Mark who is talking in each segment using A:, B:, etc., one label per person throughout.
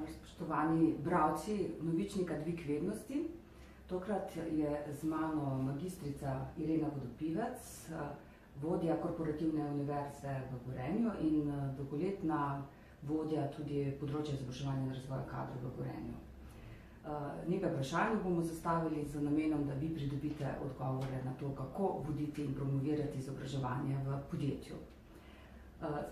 A: Spoštovani bralci Novičnika Dvig vednosti. Tokrat je z mano magistrica Irena Vodopivec, vodja Korporativne univerze v Gorenju in dolgoletna vodja tudi področja izobraževanja in razvoja kadrov v Gorenju. Nekaj vprašanj bomo zastavili z namenom, da vi pridobite odgovore na to, kako voditi in promovirati izobraževanje v podjetju.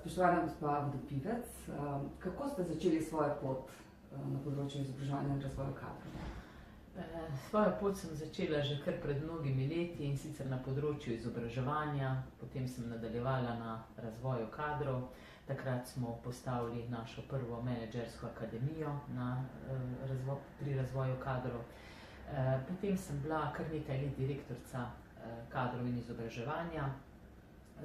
A: Spoštovana gospa Vodopivec, kako ste začeli svojo pot na področju izobraževanja in razvoja kadrov?
B: Svojo pot sem začela že kar pred mnogimi leti, in sicer na področju izobraževanja, potem sem nadaljevala na razvoju kadrov. Takrat smo postavili našo prvo menedžersko akademijo pri razvoju kadrov. Potem sem bila kar nekaj let direktorica kadrov in izobraževanja,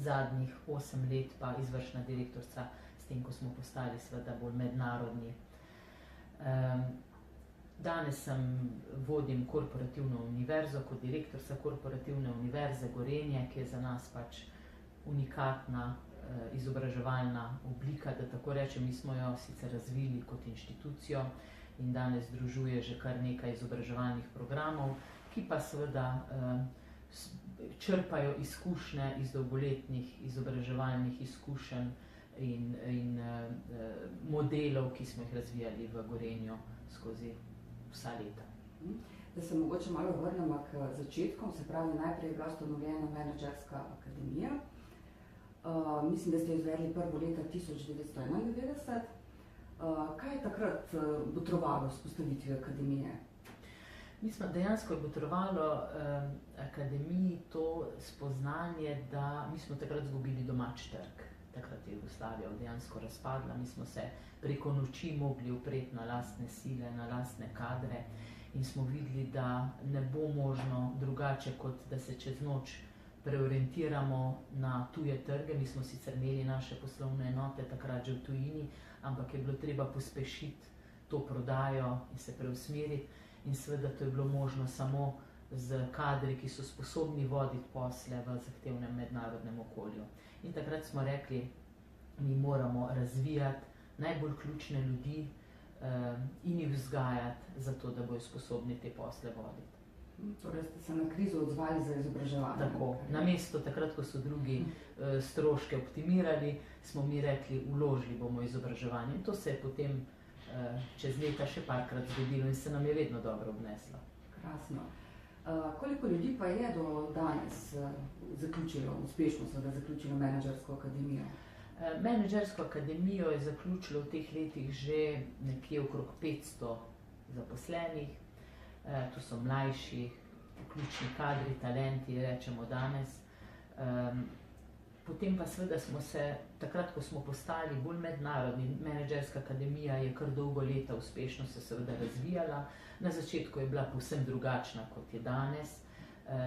B: zadnjih 8 let pa izvršna direktorica, s tem, ko smo postali seveda bolj mednarodni. Danes vodim Korporativno univerzo kot direktorica Korporativne univerze Gorenje, ki je za nas pač unikatna izobraževalna oblika, da tako rečem. Mi smo jo sicer razvili kot inštitucijo in danes združuje že kar nekaj izobraževalnih programov, ki pa seveda črpajo izkušnje iz dolgoletnih izobraževalnih izkušenj in modelov, ki smo jih razvijali v Gorenju skozi vsa leta.
A: Da se mogoče malo vrnemo k začetkom, se pravi, najprej je bila ustanovljena menedžerska akademija. Mislim, da ste izvedli prvo leta 1991. Kaj je takrat botrovalo vzpostavitvi akademije?
B: Dejansko je botrovalo akademiji to spoznanje, da mi smo takrat izgubili domač trg. Takrat je Jugoslavija dejansko razpadla, mi smo se preko noči mogli upreti na lastne sile, na lastne kadre in smo videli, da ne bo možno drugače, kot da se čez noč preorientiramo na tuje trge. Mi smo sicer imeli naše poslovne enote takrat že v tujini, ampak je bilo treba pospešiti to prodajo in se preusmeriti. In seveda to je bilo možno samo z kadri, ki so sposobni voditi posle v zahtevnem mednarodnem okolju. In takrat smo rekli, mi moramo razvijati najbolj ključne ljudi in jih vzgajati za to, da bojo sposobni te posle voditi.
A: Torej ste se na krizo odzvali za izobraževanje.
B: Tako, namesto takrat, ko so drugi stroške optimirali, smo mi rekli, vložili bomo izobraževanje. In to se je potem čez leta še parkrat zgodilo in se nam je vedno dobro obneslo.
A: Krasno. Koliko ljudi pa je do danes uspešno zaključilo menedžersko akademijo?
B: Menedžersko akademijo je zaključilo v teh letih že nekje okrog 500 zaposlenih. To so mlajši, ključni kadri, talenti, rečemo danes. Potem pa seveda smo se, takrat, ko smo postali bolj mednarodni, menedžerska akademija je kar dolgo leta uspešno se seveda razvijala. Na začetku je bila povsem drugačna, kot je danes.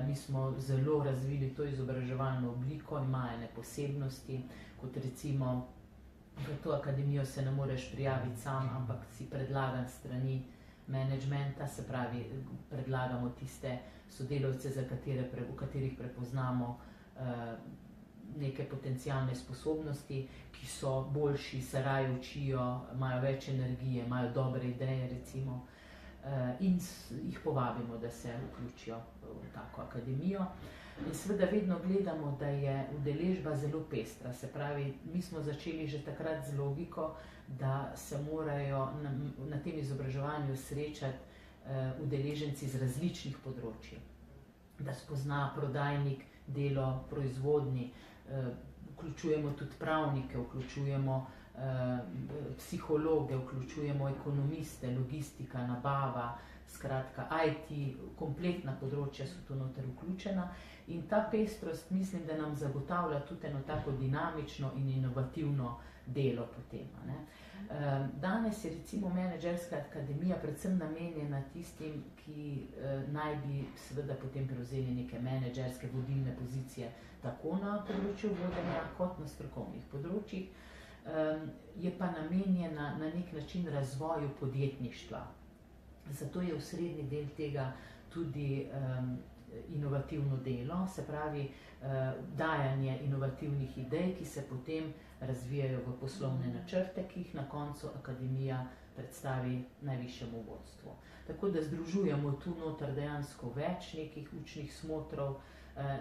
B: Mi smo zelo razvili to izobraževalno obliko, ima ene posebnosti, kot recimo v to akademijo se ne moreš prijaviti sam, ampak si predlagan strani menedžmenta, se pravi, predlagamo tiste sodelavce, v katerih prepoznamo neke potencialne sposobnosti, ki so boljši, se raje učijo, imajo več energije, imajo dobre ideje recimo, in jih povabimo, da se vključijo v tako akademijo. In seveda vedno gledamo, da je udeležba zelo pestra, se pravi, mi smo začeli že takrat z logiko, da se morajo na tem izobraževanju srečati udeleženci z različnih področji, da spozna prodajnik delo proizvodnji, vključujemo tudi pravnike, vključujemo psihologe, vključujemo ekonomiste, logistika, nabava, skratka IT, kompletna področja so tu noter vključena in ta pestrost mislim, da nam zagotavlja tudi eno tako dinamično in inovativno delo potem. Danes je recimo menedžerska akademija predvsem namenjena tistim, ki naj bi seveda potem prevzeli neke menedžerske vodilne pozicije tako na področju vodenja kot na strokovnih področjih. Je pa namenjena na nek način razvoju podjetništva. Zato je osrednji del tega tudi inovativno delo, se pravi dajanje inovativnih idej, ki se potem razvijajo v poslovne načrte, ki jih na koncu akademija predstavi najvišjemu vodstvu. Tako da združujemo tu noter dejansko več nekih učnih smotrov,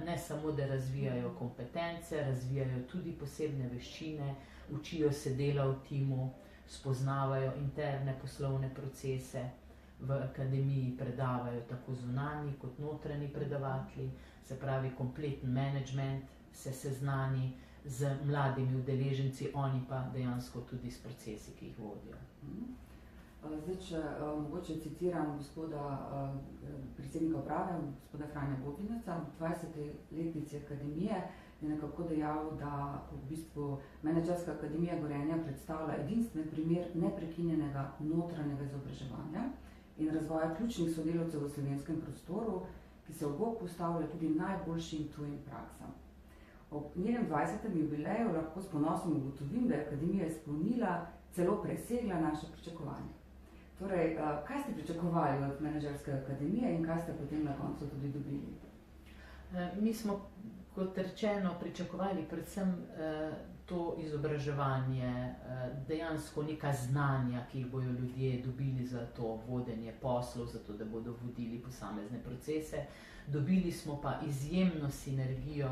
B: ne samo, da razvijajo kompetence, razvijajo tudi posebne veščine, učijo se dela v timu, spoznavajo interne poslovne procese, v akademiji predavajo tako zunanji kot notranji predavatelji, se pravi kompleten management se seznani z mladimi udeleženci, oni pa dejansko tudi s procesi, ki jih vodijo.
A: Zdaj, če mogoče citiram gospoda predsednika uprave, gospoda Franja Bobineca, v 20. letnici akademije je nekako dejal, da v bistvu Menedžerska akademija Gorenja predstavlja edinstven primer neprekinjenega notranjega izobraževanja in razvoja ključnih sodelavcev v slovenskem prostoru, ki se v bok postavlja tudi najboljšim tujim praksam. Ob njenem 20. jubileju lahko s ponosom ugotovim, da je akademija izpolnila, celo presegla naše pričakovanje. Torej, kaj ste pričakovali od Menedžerske akademije in kaj ste potem na koncu tudi dobili?
B: Mi smo, kot rečeno, pričakovali predvsem to izobraževanje, dejansko neka znanja, ki jih bojo ljudje dobili za to vodenje poslov, za to, da bodo vodili posamezne procese. Dobili smo pa izjemno sinergijo,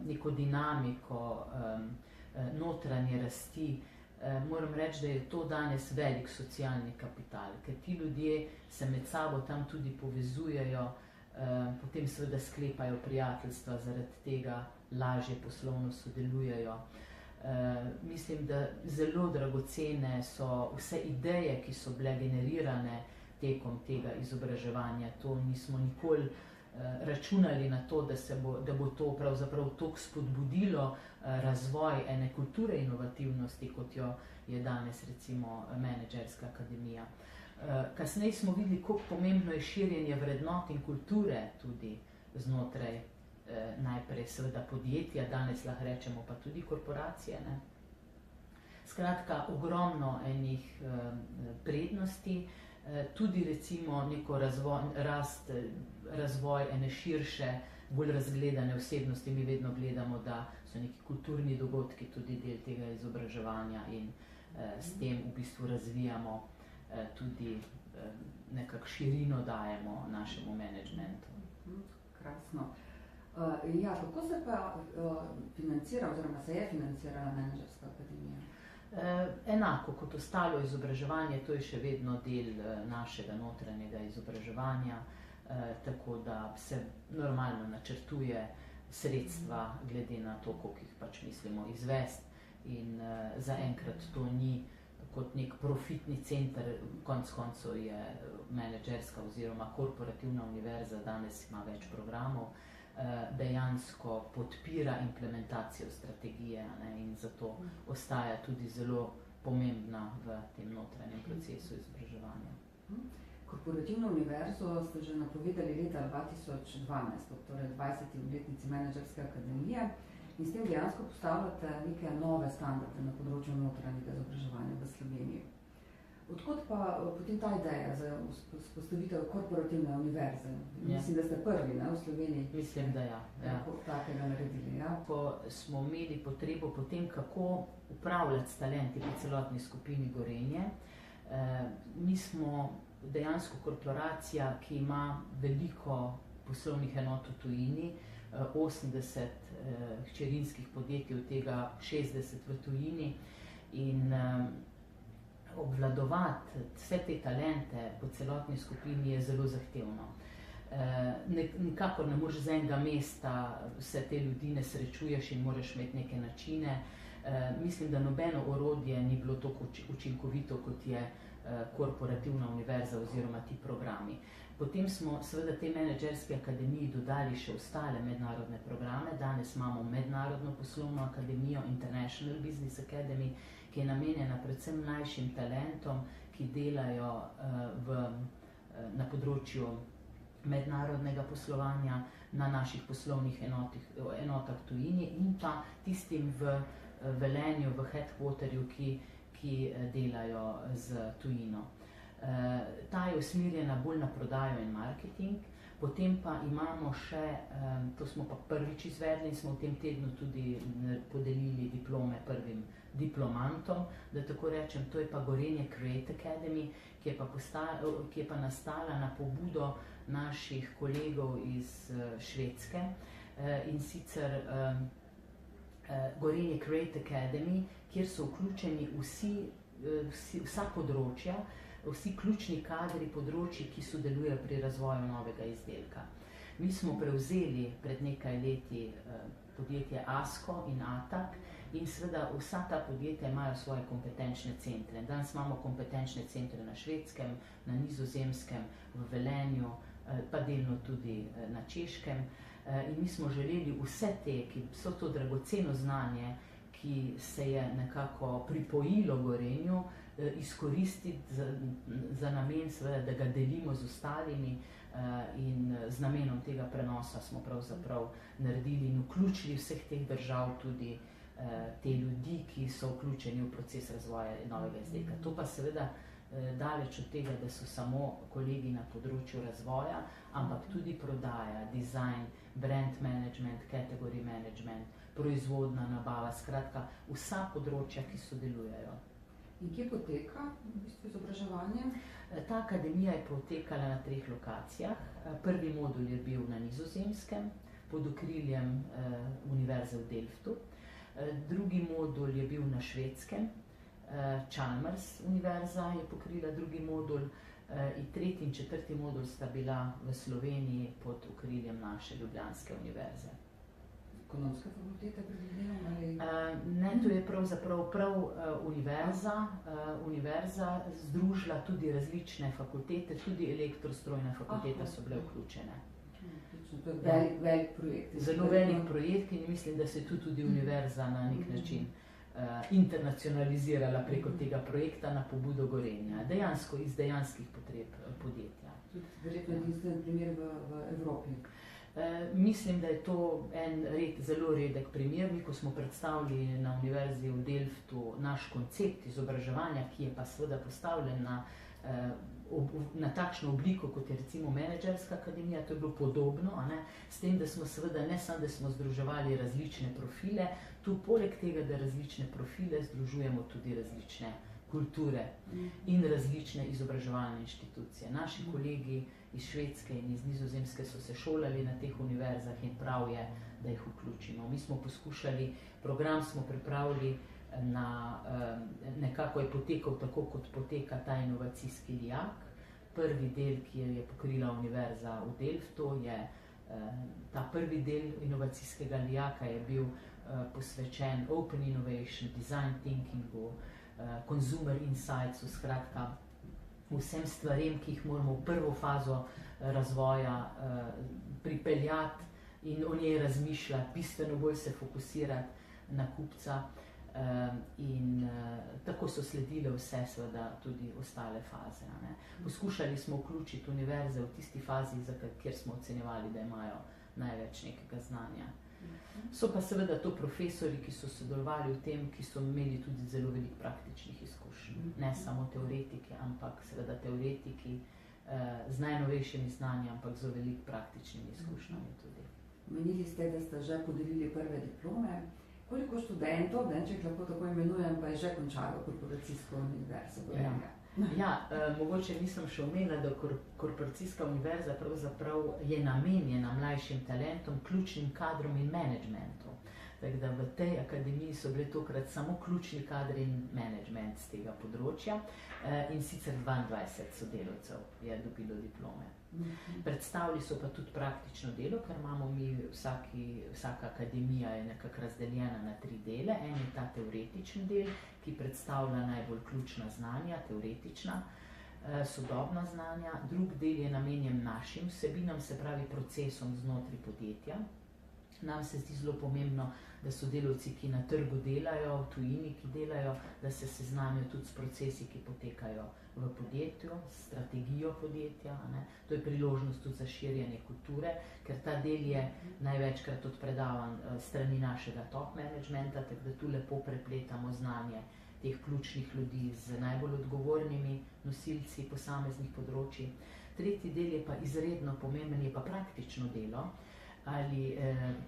B: neko dinamiko notranje rasti. Moram reči, da je to danes velik socialni kapital, ker ti ljudje se med sabo tam tudi povezujejo, potem seveda sklepajo prijateljstva, zaradi tega lažje poslovno sodelujejo. Mislim, da zelo dragocene so vse ideje, ki so bile generirane tekom tega izobraževanja. To nismo nikoli računali na to, da bo to pravzaprav toliko spodbudilo razvoj ene kulture inovativnosti, kot jo je danes recimo Menedžerska akademija. Kasneje smo videli, kako pomembno je širjenje vrednot in kulture tudi znotraj najprej seveda podjetja, danes lahko rečemo pa tudi korporacije. Ne? Skratka, ogromno enih prednosti, tudi recimo neko razvoj ene širše, bolj razgledane osebnosti. Mi vedno gledamo, da so neki kulturni dogodki tudi del tega izobraževanja in s tem v bistvu razvijamo tudi nekako širino dajemo našemu menedžmentu.
A: Krasno. Ja, kako se pa financira oziroma se je financirala Menedžerska akademija?
B: Enako kot ostalo izobraževanje, to je še vedno del našega notranjega izobraževanja, tako da se normalno načrtuje sredstva glede na to, koliko jih pač mislimo izvesti, in zaenkrat to ni kot nek profitni center, konec koncev je Menedžerska oziroma korporativna univerza, danes ima več programov, dejansko podpira implementacijo strategije, ne, in zato ostaja tudi zelo pomembna v tem notranjem procesu izobraževanja.
A: Korporativno univerzo ste že napovedali leta 2012, torej 20. obletnici Menedžerske akademije, in s tem dejansko postavljate neke nove standarde na področju notranjega izobraževanja v Sloveniji. Odkot pa potem ta ideja za vzpostavitev korporativne univerze? Mislim, da ste prvi, ne, v Sloveniji.
B: Mislim, da ja.
A: Takega naredili, ja.
B: Ko smo imeli potrebo potem, kako upravljati s talenti pri celotni skupini Gorenje, mi smo dejansko korporacija, ki ima veliko poslovnih enot v tujini, 80 hčerinskih podjetij, od tega 60 v tujini, in obvladovati vse te talente po celotni skupini je zelo zahtevno. Nikakor ne moreš z enega mesta vse te ljudi ne srečuješ in moraš imeti neke načine. Mislim, da nobeno orodje ni bilo tako učinkovito, kot je korporativna univerza oziroma ti programi. Potem smo seveda tej Menedžerski akademiji dodali še ostale mednarodne programe. Danes imamo Mednarodno poslovno akademijo, International Business Academy, ki je namenjena predvsem mlajšim talentom, ki delajo na področju mednarodnega poslovanja na naših poslovnih enotah v tujini, in pa tistim v Velenju, v headquarterju, ki delajo z tujino. Ta je usmerjena bolj na prodajo in marketing, Potem pa imamo še, to smo pa prvič izvedli in smo v tem tednu tudi podelili diplome prvim diplomantom, da tako rečem, to je pa Gorenje Create Academy, ki je pa nastala na pobudo naših kolegov iz Švedske, in sicer Gorenje Create Academy, kjer so vključeni vsa področja, vsi ključni kadri področji, ki sodelujejo pri razvoju novega izdelka. Mi smo prevzeli pred nekaj leti podjetje ASCO in ATAK in seveda vsa ta podjetja imajo svoje kompetenčne centre. Danes imamo kompetenčne centre na Švedskem, na Nizozemskem, v Velenju, pa delno tudi na Češkem. In mi smo želeli vse te, ki so to dragoceno znanje, ki se je nekako pripojilo Gorenju, izkoristiti za namen, seveda, da ga delimo z ostalimi, in z namenom tega prenosa smo pravzaprav naredili in vključili vseh teh držav tudi te ljudi, ki so vključeni v proces razvoja novega izdelka. To pa seveda daleč od tega, da so samo kolegi na področju razvoja, ampak tudi prodaja, dizajn, brand management, category management, proizvodna nabava, skratka vsa področja, ki sodelujejo.
A: In kje poteka v bistvu izobraževanje?
B: Ta akademija je potekala na 3 lokacijah. Prvi modul je bil na Nizozemskem, pod okriljem Univerze v Delftu. Drugi modul je bil na Švedskem, Chalmers univerza je pokrila drugi modul, in tretji in četrti modul sta bila v Sloveniji pod okriljem naše Ljubljanske univerze.
A: Ekonomska fakulteta predvidevam ali?
B: Ne, to je pravzaprav prav univerza združila tudi različne fakultete, tudi elektrostrojna fakulteta so bile vključene.
A: To je velik projekt.
B: Zelo velik projekt in mislim, da se je tudi univerza na nek način internacionalizirala preko tega projekta na pobudo Gorenja, dejansko iz dejanskih potreb podjetja.
A: Verjetno edinstven primer v Evropi.
B: Mislim, da je to en zelo redek primer. Mi, ko smo predstavili na Univerzi v Delftu naš koncept izobraževanja, ki je pa seveda postavljen na takšno obliko, kot je recimo menedžerska akademija, to je bilo podobno, s tem, da smo seveda ne samo, da smo združevali različne profile, tu poleg tega, da različne profile združujemo tudi različne kulture in različne izobraževalne inštitucije. Naši kolegi iz Švedske in iz Nizozemske so se šolali na teh univerzah in prav je, da jih vključimo. Mi smo poskušali, program smo pripravili nekako je potekal tako, kot poteka ta inovacijski lijak. Prvi del, ki je pokrila Univerza v Delftu, ta prvi del inovacijskega lijaka je bil posvečen Open Innovation, Design Thinkingu, Consumer Insightsu, skratka vsem stvarem, ki jih moramo v prvo fazo razvoja pripeljati in o njej razmišljati, bistveno bolj se fokusirati na kupca. In tako so sledile vse seveda tudi ostale faze. Poskušali smo vključiti univerze v tisti fazi, kjer smo ocenjevali, da imajo največ nekega znanja. So pa seveda to profesori, ki so sodelovali v tem, ki so imeli tudi zelo veliko praktičnih izkušenj. Ne samo teoretiki, ampak seveda teoretiki z najnovejšimi znanji, ampak z veliko praktičnimi izkušnjami tudi.
A: Menili ste, da ste že podelili prve diplome. Koliko študentov, če jih lahko tako imenujem, pa je že končalo Korporacijsko univerzo Gorenja?
B: Mogoče nisem še omenila, da Korporacijska univerza pravzaprav je namenjena mlajšim talentom, ključnim kadrom in menedžmentu. Tako da v tej akademiji so bili tokrat samo ključni kadri in menedžment z tega področja, in sicer 22 sodelavcev je dobilo diplome. Predstavili so pa tudi praktično delo, ker imamo mi, vsaka akademija je nekako razdeljena na 3 dele. En je ta teoretični del, ki predstavlja najbolj ključna znanja, teoretična, sodobna znanja. Drug del je namenjen našim vsebinam, se pravi procesom znotraj podjetja. Nam se zdi zelo pomembno, da so delavci, ki na trgu delajo, v tujini, ki delajo, da se seznanijo tudi s procesi, ki potekajo v podjetju, s strategijo podjetja. To je priložnost tudi za širjenje kulture, ker ta del je največkrat odpredavan strani našega top managementa, tako da tu lepo prepletamo znanje teh ključnih ljudi z najbolj odgovornimi nosilci posameznih področji. Tretji del je pa izredno pomemben, je pa praktično delo, ali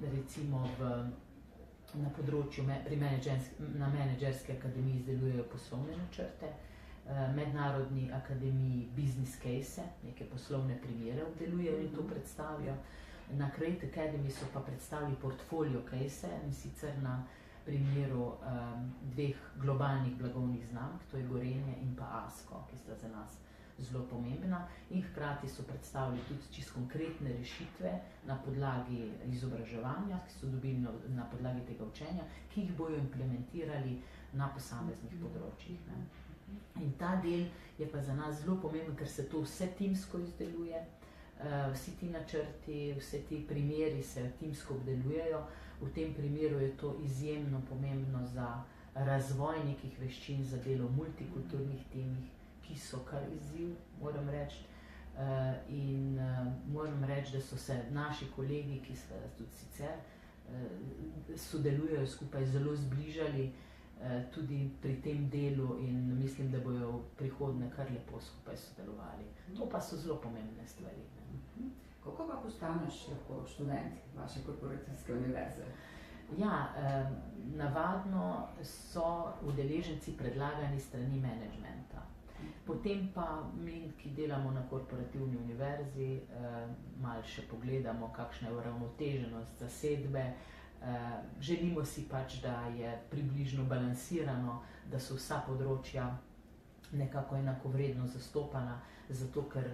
B: recimo na področju na menedžerski akademiji izdelujejo poslovne načrte, mednarodni akademiji business case, neke poslovne primere obdelujejo in to predstavijo. Na Create Academy so pa predstavili portfolio case, in sicer na primeru dveh globalnih blagovnih znamk, to je Gorenje in pa Asko, ki sta za nas zelo pomembna, in hkrati so predstavili tudi čisto konkretne rešitve na podlagi izobraževanja, ki so dobili na podlagi tega učenja, ki jih bojo implementirali na posameznih področjih. In ta del je pa za nas zelo pomemben, ker se to vse timsko izdeluje, vsi ti načrti, vse ti primeri se timsko obdelujejo. V tem primeru je to izjemno pomembno za razvoj nekih veščin, za delo v multikulturnih timih, ki so kar izziv, moram reči. In moram reči, da so se naši kolegi, ki so tudi sicer sodelujejo skupaj, zelo zbližali tudi pri tem delu in mislim, da bojo v prihodnje kar lepo skupaj sodelovali. To pa so zelo pomembne stvari.
A: Kako pa postaneš lahko študent vaše korporacijske univerze?
B: Ja, navadno so udeleženci predlagani strani menedžmenta. Potem pa mi, ki delamo na korporativni univerzi, malo še pogledamo, kakšna je uravnoteženost zasedbe. Želimo si pač, da je približno balansirano, da so vsa področja nekako enakovredno zastopana, zato ker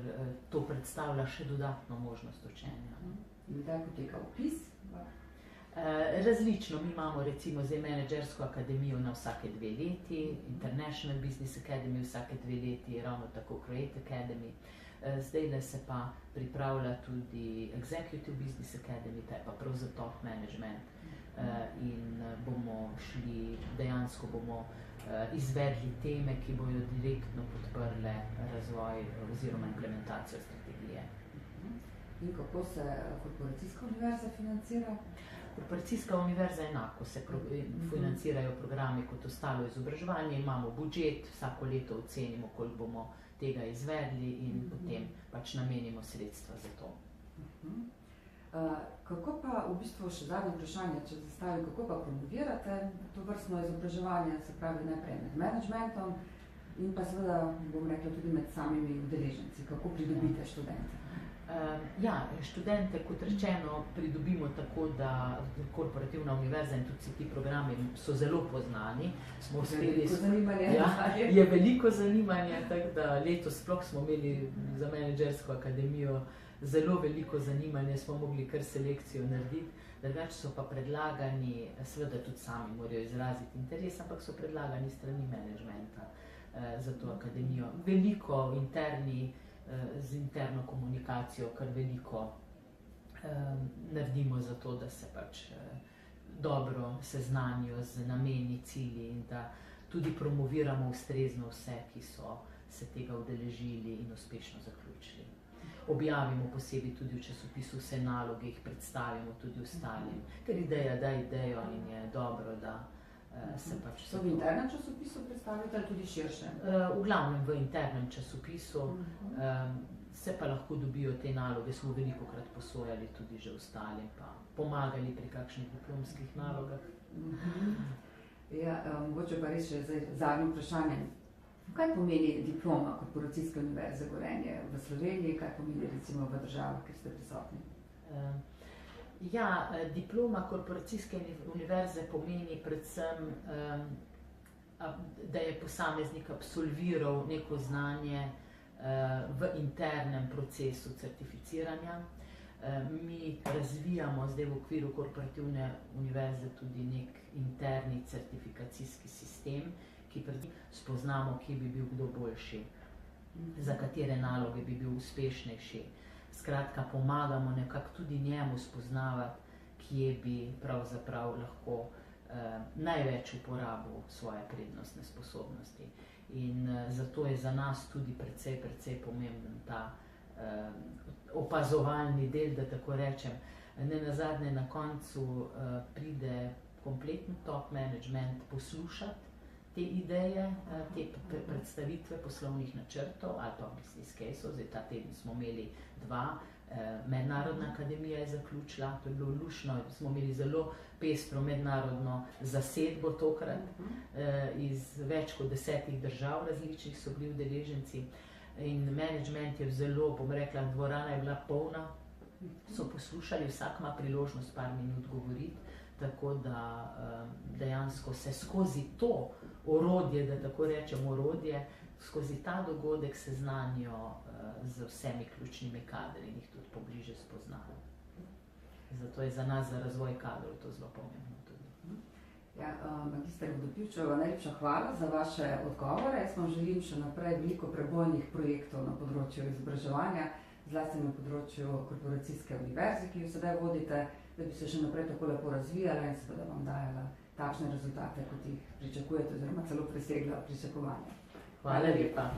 B: to predstavlja še dodatno možnost učenja.
A: In kdaj poteka vpis?
B: Različno, mi imamo recimo zdaj menedžersko akademijo na vsake 2 leti, International Business Academy vsake 2 leti, ravno tako Create Academy. Zdaj se pa pripravlja tudi Executive Business Academy, ta je pa prav za top management. In bomo šli, dejansko bomo izvedli teme, ki bojo direktno podprle razvoj oziroma implementacijo strategije.
A: In kako se korporacijska univerza financira?
B: Korporacijska univerza enako se financirajo programi kot ostalo izobraževanje, imamo budžet, vsako leto ocenimo, koliko bomo tega izvedli in potem pač namenimo sredstva za to.
A: Kako pa, v bistvu še zadnje vprašanje, če zastavim, kako pa promovirate to vrstno izobraževanje, se pravi najprej med managementom in pa seveda, bom rekla, tudi med samimi udeleženci, kako pridobite študente?
B: Ja, študente, kot rečeno, pridobimo tako, da korporativna univerza in tudi ti programi so zelo poznani. Smo uspeli, je veliko zanimanja, tako da letos sploh smo imeli za menedžersko akademijo zelo veliko zanimanja, smo mogli kar selekcijo narediti. Drugače so pa predlagani, seveda tudi sami morajo izraziti interes, ampak so predlagani strani menedžmenta za to akademijo. Veliko z interno komunikacijo, kar veliko naredimo za to, da se pač dobro seznanijo z nameni, cilji in da tudi promoviramo ustrezno vse, ki so se tega udeležili in uspešno zaključili. Objavimo posebej tudi v časopisu vse naloge, jih predstavimo tudi ostalim, ker ideja da idejo in je dobro, da se pač...
A: So v internem časopisu predstavite ali tudi širše?
B: V glavnem v internem časopisu, se pa lahko dobijo te naloge, smo velikokrat posojali tudi že ostalim, pa pomagali pri kakšnih diplomskih nalogah.
A: Ja, mogoče pa res še zadnje vprašanje. Kaj pomeni diploma Korporacijske univerze Gorenje v Sloveniji, kaj pomeni recimo v državah, kjer ste prisotni?
B: Ja, diploma Korporacijske univerze pomeni predvsem, da je posameznik absolviral neko znanje v internem procesu certificiranja. Mi razvijamo zdaj v okviru Korporativne univerze tudi nek interni certifikacijski sistem, ki spoznamo, kje bi bil kdo boljši, za katere naloge bi bil uspešnejši. Skratka, pomagamo nekako tudi njemu spoznavati, kje bi pravzaprav lahko največ uporabil svoje prednostne sposobnosti. In zato je za nas tudi precej pomemben ta opazovalni del, da tako rečem. Nenazadnje na koncu pride kompletni top management poslušati te ideje, te predstavitve poslovnih načrtov ali pa business caseov. Zdaj ta teden smo imeli 2, Mednarodna akademija je zaključila, to je bilo lušno, smo imeli zelo pestro mednarodno zasedbo tokrat, iz več kot 10 držav različnih so bili udeleženci in management je zelo, bom rekla, dvorana je bila polna, so poslušali, vsak ima priložnost par minut govoriti, tako da dejansko se skozi to orodje, da tako rečem orodje, skozi ta dogodek seznanijo z vsemi ključnimi kadri in jih tudi pobliže spoznajo. Zato je za nas, za razvoj kadrov, to zelo pomembno tudi.
A: Ja, magister Vodopivčeva, najlepša hvala za vaše odgovore. Jaz vam želim še naprej veliko prebojnih projektov na področju izobraževanja, zlasti na področju korporacijske univerze, ki jo sedaj vodite, da bi se še naprej tako lepo razvijala in seveda vam dajala takšne rezultate, kot jih pričakujete, oziroma celo presegla pričakovanja.
B: Hvala lepa.